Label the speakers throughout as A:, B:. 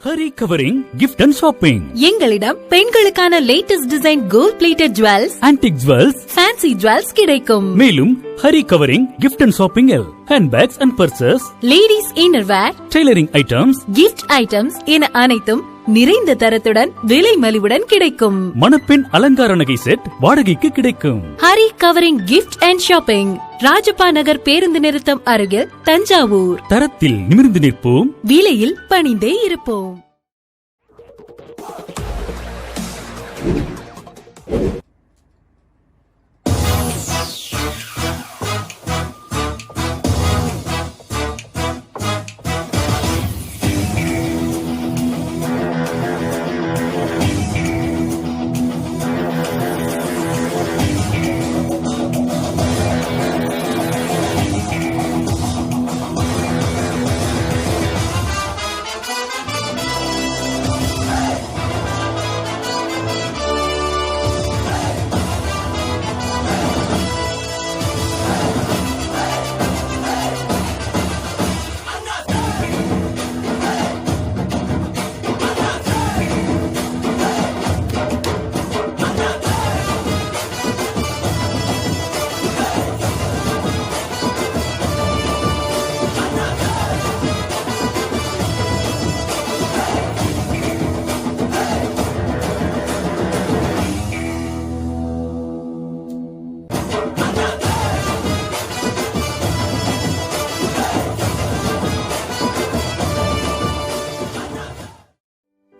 A: Hari covering gift and shopping.
B: எங்களிடம் பெண்களுக்கான latest design gold plated jewels,
A: antique jewels,
B: fancy jewels கிடைக்கும்.
A: மேலும் Hari covering gift and shopping hand bags and purses,
B: ladies innerwear,
A: tailoring items,
B: gift items என அனைத்தும் நிறைந்த தரத்துடன் விலை மலிவுடன் கிடைக்கும்.
A: மணப்பெண் அலங்கார நகை செட் வாடகைக்கு கிடைக்கும்.
B: Hari covering gift and shopping, Rajappa Nagar பேருந்து நிறுத்தம் அருகில், தஞ்சாவூர்.
A: தரத்தில் நிமிர்ந்து நிற்போம்,
B: விலையில் பணிந்தே இருப்போம்.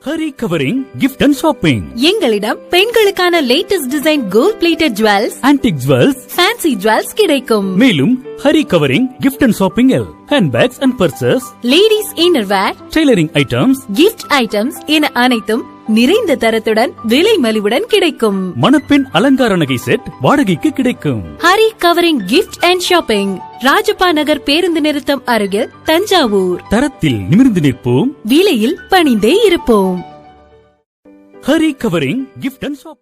A: Hari covering gift and shopping.
B: எங்களிடம் பெண்களுக்கான latest design gold plated jewels,
A: antique jewels,
B: fancy jewels கிடைக்கும்.
A: மேலும் Hari covering gift and shopping hand bags and purses,
B: ladies innerwear,
A: tailoring items,
B: gift items என அனைத்தும் நிறைந்த தரத்துடன் விலை மலிவுடன் கிடைக்கும்.
A: மணப்பெண் அலங்கார நகை செட் வாடகைக்கு கிடைக்கும்.
B: Hari covering gift and shopping, Rajappa Nagar பேருந்து நிறுத்தம் அருகில், தஞ்சாவூர்.
A: தரத்தில் நிமிர்ந்து நிற்போம்,
B: விலையில் பணிந்தே இருப்போம்.
A: Hari covering gift and shopping.